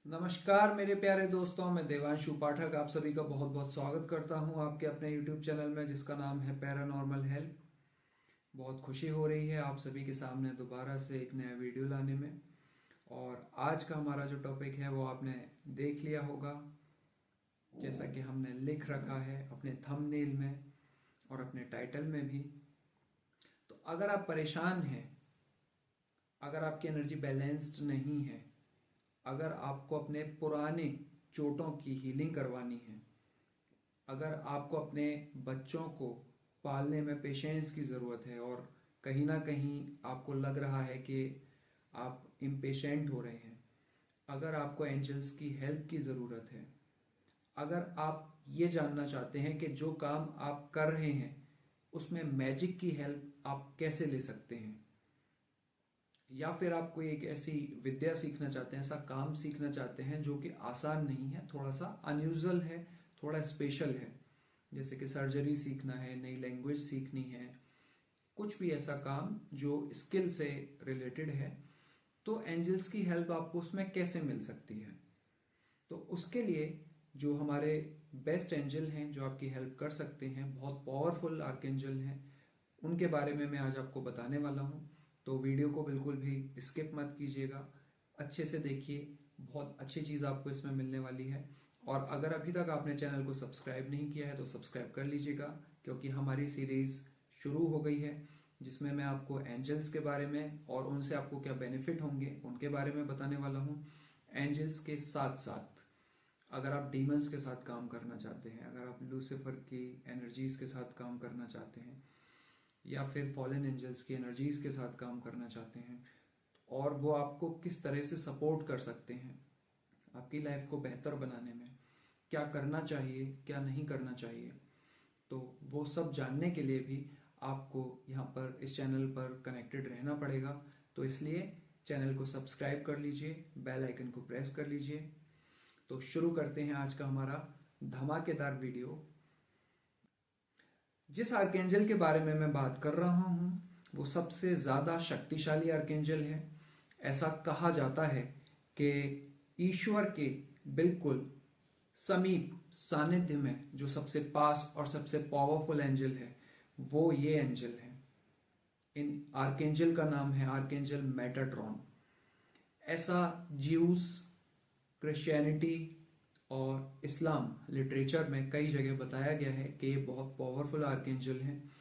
नमस्कार मेरे प्यारे दोस्तों, मैं देवांशु पाठक आप सभी का बहुत बहुत स्वागत करता हूं आपके अपने YouTube चैनल में जिसका नाम है पैरानॉर्मल हेल्प। बहुत खुशी हो रही है आप सभी के सामने दोबारा से एक नया वीडियो लाने में। और आज का हमारा जो टॉपिक है वो आपने देख लिया होगा, जैसा कि हमने लिख रखा है अपने थंबनेल में और अपने टाइटल में भी। तो अगर आप परेशान हैं, अगर आपकी एनर्जी बैलेंस्ड नहीं है, अगर आपको अपने पुराने चोटों की हीलिंग करवानी है, अगर आपको अपने बच्चों को पालने में पेशेंस की ज़रूरत है और कहीं ना कहीं आपको लग रहा है कि आप इम्पेशेंट हो रहे हैं, अगर आपको एंजल्स की हेल्प की ज़रूरत है, अगर आप ये जानना चाहते हैं कि जो काम आप कर रहे हैं उसमें मैजिक की हेल्प आप कैसे ले सकते हैं, या फिर आप कोई एक ऐसी विद्या सीखना चाहते हैं, ऐसा काम सीखना चाहते हैं जो कि आसान नहीं है, थोड़ा सा अनयूजुअल है, थोड़ा स्पेशल है, जैसे कि सर्जरी सीखना है, नई लैंग्वेज सीखनी है, कुछ भी ऐसा काम जो स्किल से रिलेटेड है, तो एंजल्स की हेल्प आपको उसमें कैसे मिल सकती है। तो उसके लिए जो हमारे बेस्ट एंजल हैं जो आपकी हेल्प कर सकते हैं, बहुत पावरफुल आर्कएंजल हैं, उनके बारे में मैं आज आपको बताने वाला हूँ। तो वीडियो को बिल्कुल भी स्किप मत कीजिएगा, अच्छे से देखिए, बहुत अच्छी चीज़ आपको इसमें मिलने वाली है। और अगर अभी तक आपने चैनल को सब्सक्राइब नहीं किया है तो सब्सक्राइब कर लीजिएगा, क्योंकि हमारी सीरीज़ शुरू हो गई है जिसमें मैं आपको एंजल्स के बारे में और उनसे आपको क्या बेनिफिट होंगे उनके बारे में बताने वाला हूँ। एंजल्स के साथ साथ अगर आप डीमंस के साथ काम करना चाहते हैं, अगर आप लूसीफर की एनर्जीज के साथ काम करना चाहते हैं, या फिर फॉलन एंजल्स की एनर्जीज के साथ काम करना चाहते हैं, और वो आपको किस तरह से सपोर्ट कर सकते हैं आपकी लाइफ को बेहतर बनाने में, क्या करना चाहिए क्या नहीं करना चाहिए, तो वो सब जानने के लिए भी आपको यहाँ पर इस चैनल पर कनेक्टेड रहना पड़ेगा। तो इसलिए चैनल को सब्सक्राइब कर लीजिए, बेल आइकन को प्रेस कर लीजिए। तो शुरू करते हैं आज का हमारा धमाकेदार वीडियो। जिस आर्केंजल के बारे में मैं बात कर रहा हूं वो सबसे ज्यादा शक्तिशाली आर्केंजल है। ऐसा कहा जाता है कि ईश्वर के बिल्कुल समीप सानिध्य में जो सबसे पास और सबसे पावरफुल एंजल है वो ये एंजल है। इन आर्केंजल का नाम है आर्केंजल मेटाट्रॉन। ऐसा ज्यूस, क्रिश्चियनिटी और इस्लाम लिटरेचर में कई जगह बताया गया है कि ये बहुत पावरफुल आर्केंजल हैं।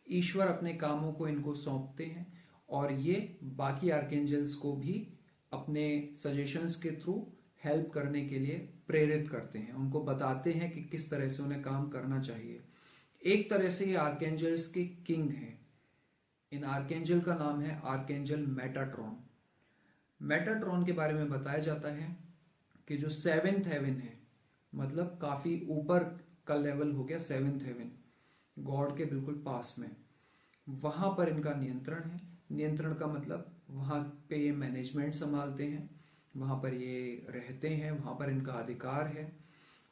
ईश्वर अपने कामों को इनको सौंपते हैं और ये बाकी आर्केंजल्स को भी अपने सजेशंस के थ्रू हेल्प करने के लिए प्रेरित करते हैं, उनको बताते हैं कि किस तरह से उन्हें काम करना चाहिए। एक तरह से ये आर्केंजल्स के किंग हैं। इन आर्केंजल का नाम है आर्केंजल मेटाट्रॉन। मेटाट्रॉन के बारे में बताया जाता है कि जो सेवेंथ हेवन है, मतलब काफी ऊपर का लेवल हो गया सेवेंथ हेवन, गॉड के बिल्कुल पास में, वहां पर इनका नियंत्रण है। नियंत्रण का मतलब वहां पे ये मैनेजमेंट संभालते हैं, वहां पर ये रहते हैं, वहां पर इनका अधिकार है।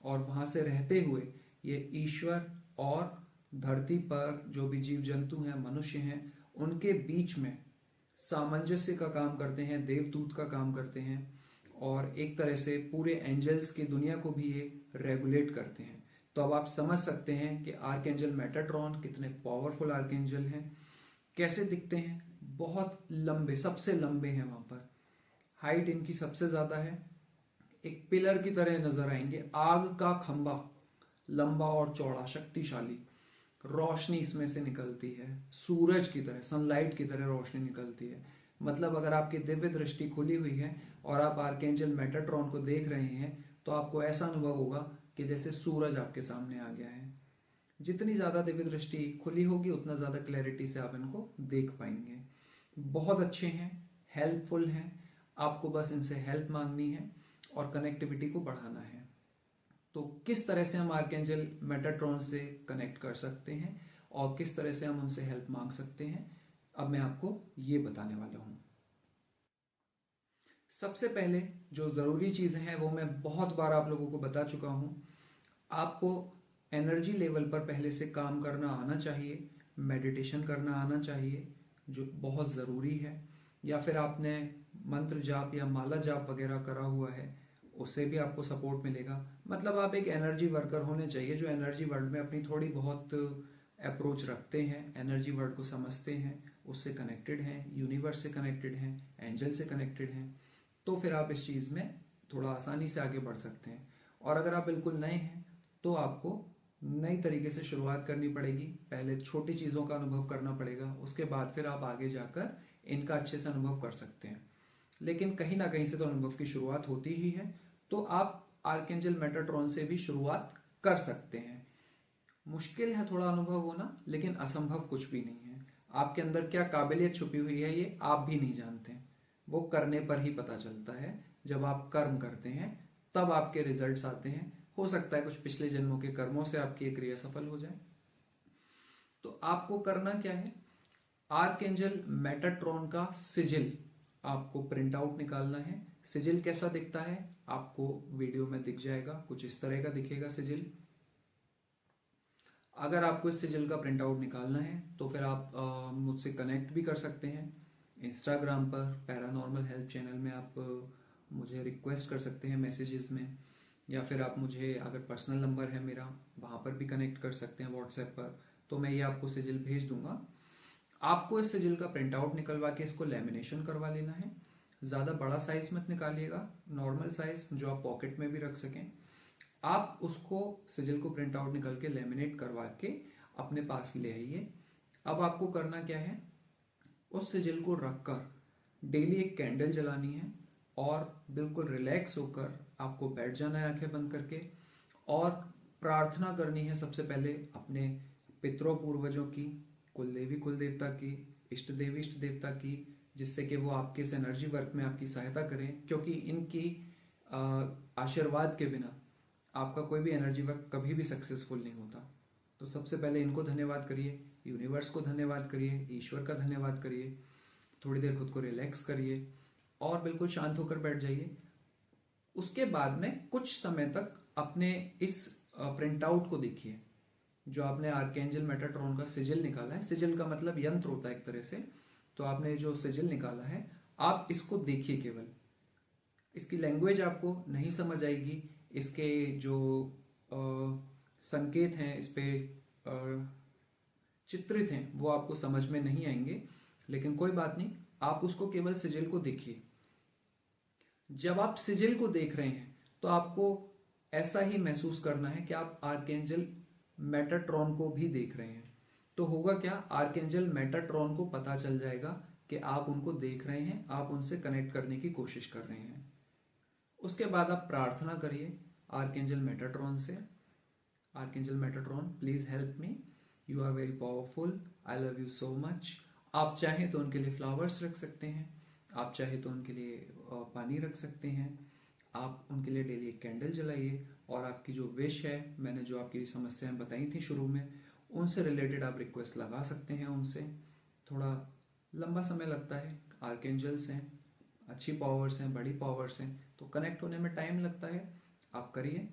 और वहां से रहते हुए ये ईश्वर और धरती पर जो भी जीव जंतु हैं, मनुष्य हैं, उनके बीच में सामंजस्य का काम करते हैं, देवदूत का काम करते हैं, और एक तरह से पूरे एंजल्स की दुनिया को भी ये रेगुलेट करते हैं। तो अब आप समझ सकते हैं कि आर्कएंजल मेटाट्रॉन कितने पावरफुल आर्कएंजल हैं। कैसे दिखते हैं? बहुत लंबे, सबसे लंबे हैं वहां पर, हाइट इनकी सबसे ज्यादा है, एक पिलर की तरह नजर आएंगे, आग का खंबा, लंबा और चौड़ा, शक्तिशाली, रोशनी इसमें से निकलती है, सूरज की तरह, सनलाइट की तरह रोशनी निकलती है। मतलब अगर आपकी दिव्य दृष्टि खुली हुई है और आप आर्केंजल मेटाट्रॉन को देख रहे हैं तो आपको ऐसा अनुभव होगा कि जैसे सूरज आपके सामने आ गया है। जितनी ज्यादा दिव्य दृष्टि खुली होगी उतना ज्यादा क्लैरिटी से आप इनको देख पाएंगे। बहुत अच्छे हैं, हेल्पफुल हैं, आपको बस इनसे हेल्प मांगनी है और कनेक्टिविटी को बढ़ाना है। तो किस तरह से हम आर्केंजल मेटाट्रॉन से कनेक्ट कर सकते हैं और किस तरह से हम उनसे हेल्प मांग सकते हैं, अब मैं आपको ये बताने वाला हूं। सबसे पहले जो जरूरी चीजें हैं वो मैं बहुत बार आप लोगों को बता चुका हूं। आपको एनर्जी लेवल पर पहले से काम करना आना चाहिए, मेडिटेशन करना आना चाहिए जो बहुत ज़रूरी है, या फिर आपने मंत्र जाप या माला जाप वगैरह करा हुआ है उससे भी आपको सपोर्ट मिलेगा। मतलब आप एक एनर्जी वर्कर होने चाहिए जो एनर्जी वर्ल्ड में अपनी थोड़ी बहुत अप्रोच रखते हैं, एनर्जी वर्ल्ड को समझते हैं, उससे कनेक्टेड हैं, यूनिवर्स से कनेक्टेड हैं, एंजल से कनेक्टेड हैं। तो फिर आप इस चीज़ में थोड़ा आसानी से आगे बढ़ सकते हैं। और अगर आप बिल्कुल नए हैं तो आपको नई तरीके से शुरुआत करनी पड़ेगी। पहले छोटी चीज़ों का अनुभव करना पड़ेगा, उसके बाद फिर आप आगे जाकर इनका अच्छे से अनुभव कर सकते हैं। लेकिन कहीं ना कहीं से तो अनुभव की शुरुआत होती ही है। तो आप आर्कएंजल मेटाट्रॉन से भी शुरुआत कर सकते हैं। मुश्किल है थोड़ा अनुभव होना, लेकिन असंभव कुछ भी नहीं है। आपके अंदर क्या काबिलियत छुपी हुई है ये आप भी नहीं जानते, वो करने पर ही पता चलता है। जब आप कर्म करते हैं तब आपके रिजल्ट्स आते हैं। हो सकता है कुछ पिछले जन्मों के कर्मों से आपकी एक क्रिया सफल हो जाए। तो आपको करना क्या है, आर्कएंजल मेटाट्रॉन का सिजिल आपको प्रिंट आउट निकालना है। सिजिल कैसा दिखता है आपको वीडियो में दिख जाएगा, कुछ इस तरह का दिखेगा सिजिल। अगर आपको इस सिजिल का प्रिंट आउट निकालना है तो फिर आप मुझसे कनेक्ट भी कर सकते हैं इंस्टाग्राम पर, पैरानॉर्मल हेल्प चैनल में आप मुझे रिक्वेस्ट कर सकते हैं मैसेजेस में, या फिर आप मुझे अगर पर्सनल नंबर है मेरा वहाँ पर भी कनेक्ट कर सकते हैं व्हाट्सएप पर, तो मैं ये आपको सिजिल भेज दूंगा। आपको इस सिजिल का प्रिंट आउट निकलवा के इसको लेमिनेशन करवा लेना है। ज़्यादा बड़ा साइज मत निकालिएगा, नॉर्मल साइज जो आप पॉकेट में भी रख सकें। आप उसको सिजिल को प्रिंट आउट निकल के लेमिनेट करवा के अपने पास ले आइए। अब आपको करना क्या है, उस सिजिल को रखकर डेली एक कैंडल जलानी है और बिल्कुल रिलैक्स होकर आपको बैठ जाना है आंखें बंद करके, और प्रार्थना करनी है सबसे पहले अपने पितरों पूर्वजों की, कुल देवी कुल देवता की, इष्ट देवी इष्ट देवता की, जिससे कि वो आपके इस एनर्जी वर्क में आपकी सहायता करें। क्योंकि इनकी आशीर्वाद के बिना आपका कोई भी एनर्जी वर्क कभी भी सक्सेसफुल नहीं होता। तो सबसे पहले इनको धन्यवाद करिए, यूनिवर्स को धन्यवाद करिए, ईश्वर का धन्यवाद करिए, थोड़ी देर खुद को रिलैक्स करिए और बिल्कुल शांत होकर बैठ जाइए। उसके बाद में कुछ समय तक अपने इस प्रिंट आउट को देखिए जो आपने आर्कएंजल मेटाट्रॉन का सिजिल निकाला है। सिजिल का मतलब यंत्र होता है एक तरह से। तो आपने जो सिजिल निकाला है आप इसको देखिए केवल। इसकी लैंग्वेज आपको नहीं समझ आएगी, इसके जो संकेत हैं इस पे चित्रित हैं वो आपको समझ में नहीं आएंगे, लेकिन कोई बात नहीं, आप उसको केवल सिजिल को देखिए। जब आप सिजिल को देख रहे हैं तो आपको ऐसा ही महसूस करना है कि आप आर्कएंजल मेटाट्रॉन को भी देख रहे हैं। तो होगा क्या, आर्कएंजल मेटाट्रॉन को पता चल जाएगा कि आप उनको देख रहे हैं, आप उनसे कनेक्ट करने की कोशिश कर रहे हैं। उसके बाद आप प्रार्थना करिए आर्कएंजल मेटाट्रॉन से, archangel Metatron please help me, you are very powerful, I love you so much. आप चाहें तो उनके लिए फ्लावर्स रख सकते हैं, आप चाहे तो उनके लिए पानी रख सकते हैं, आप उनके लिए डेली एक कैंडल जलाइए और आपकी जो विश है, मैंने जो आपकी समस्याएं बताई थी शुरू में, उनसे रिलेटेड आप रिक्वेस्ट लगा सकते हैं उनसे। थोड़ा लंबा समय लगता है, आर्कएंजल्स हैं, अच्छी पावर्स हैं, बड़ी पावर्स हैं, तो कनेक्ट होने में टाइम लगता है। आप करिए।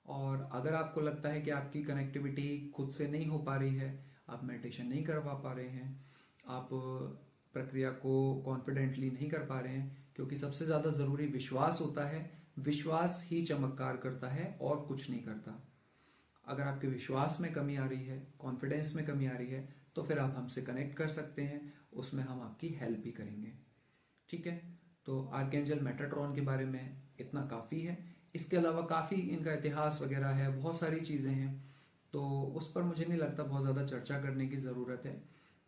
और अगर आपको लगता है कि आपकी कनेक्टिविटी खुद से नहीं हो पा रही है, आप मेडिटेशन नहीं करवा पा रहे हैं, आप प्रक्रिया को कॉन्फिडेंटली नहीं कर पा रहे हैं, क्योंकि सबसे ज़्यादा ज़रूरी विश्वास होता है, विश्वास ही चमत्कार करता है और कुछ नहीं करता। अगर आपके विश्वास में कमी आ रही है, कॉन्फिडेंस में कमी आ रही है, तो फिर आप हमसे कनेक्ट कर सकते हैं, उसमें हम आपकी हेल्प भी करेंगे। ठीक है, तो आर्कएंजल मेटाट्रॉन के बारे में इतना काफ़ी है। इसके अलावा काफ़ी इनका इतिहास वगैरह है, बहुत सारी चीज़ें हैं, तो उस पर मुझे नहीं लगता बहुत ज़्यादा चर्चा करने की ज़रूरत है,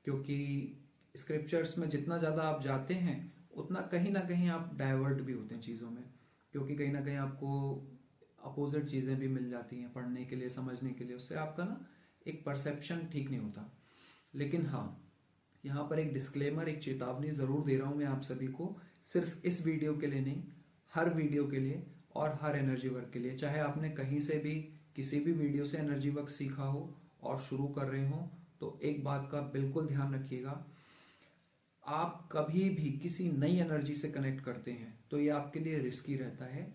क्योंकि स्क्रिप्चर्स में जितना ज़्यादा आप जाते हैं उतना कहीं ना कहीं आप डाइवर्ट भी होते हैं चीज़ों में, क्योंकि कहीं ना कहीं आपको अपोजिट चीज़ें भी मिल जाती हैं पढ़ने के लिए, समझने के लिए, उससे आपका ना एक परसेप्शन ठीक नहीं होता। लेकिन हाँ, यहाँ पर एक डिस्क्लेमर, एक चेतावनी ज़रूर दे रहा हूँ मैं आप सभी को, सिर्फ इस वीडियो के लिए नहीं, हर वीडियो के लिए और हर एनर्जी वर्क के लिए। चाहे आपने कहीं से भी किसी भी वीडियो से एनर्जी वर्क सीखा हो और शुरू कर रहे हो, तो एक बात का बिल्कुल ध्यान रखिएगा, आप कभी भी किसी नई एनर्जी से कनेक्ट करते हैं तो ये आपके लिए रिस्की रहता है,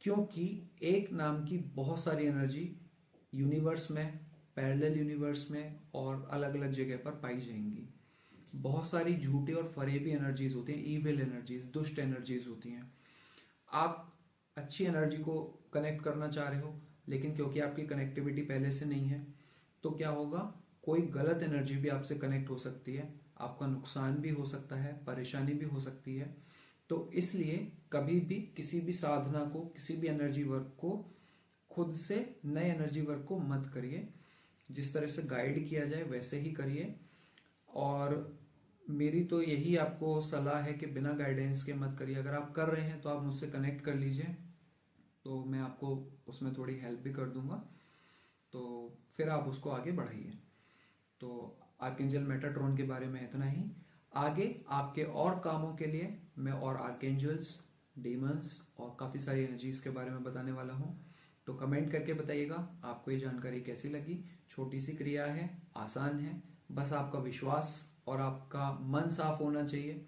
क्योंकि एक नाम की बहुत सारी एनर्जी यूनिवर्स में, पैरेलल यूनिवर्स में और अलग अलग जगह पर पाई जाएंगी। बहुत सारी झूठी और फरेबी एनर्जीज होती हैं, ईविल एनर्जीज, दुष्ट एनर्जीज होती हैं। आप अच्छी एनर्जी को कनेक्ट करना चाह रहे हो, लेकिन क्योंकि आपकी कनेक्टिविटी पहले से नहीं है, तो क्या होगा, कोई गलत एनर्जी भी आपसे कनेक्ट हो सकती है, आपका नुकसान भी हो सकता है, परेशानी भी हो सकती है। तो इसलिए कभी भी किसी भी साधना को, किसी भी एनर्जी वर्क को खुद से नए एनर्जी वर्क को मत करिए। जिस तरह से गाइड किया जाए वैसे ही करिए। और मेरी तो यही आपको सलाह है कि बिना गाइडेंस के मत करिए। अगर आप कर रहे हैं तो आप मुझसे कनेक्ट कर लीजिए, तो मैं आपको उसमें थोड़ी हेल्प भी कर दूंगा, तो फिर आप उसको आगे बढ़ाइए। तो आर्केंजल मेटाट्रॉन के बारे में इतना ही। आगे आपके और कामों के लिए मैं और आर्केंजल्स, डीमंस और काफ़ी सारी एनर्जीज के बारे में बताने वाला हूँ। तो कमेंट करके बताइएगा आपको ये जानकारी कैसी लगी। छोटी सी क्रिया है, आसान है, बस आपका विश्वास और आपका मन साफ होना चाहिए,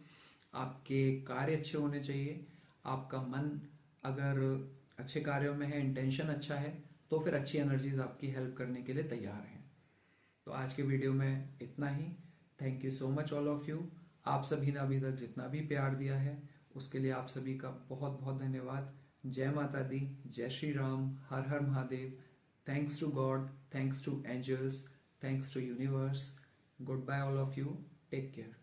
आपके कार्य अच्छे होने चाहिए। आपका मन अगर अच्छे कार्यों में है, इंटेंशन अच्छा है, तो फिर अच्छी एनर्जीज आपकी हेल्प करने के लिए तैयार हैं। तो आज के वीडियो में इतना ही। Thank you so much all of you. आप सभी ने अभी तक जितना भी प्यार दिया है उसके लिए आप सभी का बहुत बहुत धन्यवाद। जय माता दी, जय श्री राम, हर हर Mahadev. Thanks to God, thanks to angels, thanks to universe. Good bye all of you, take care.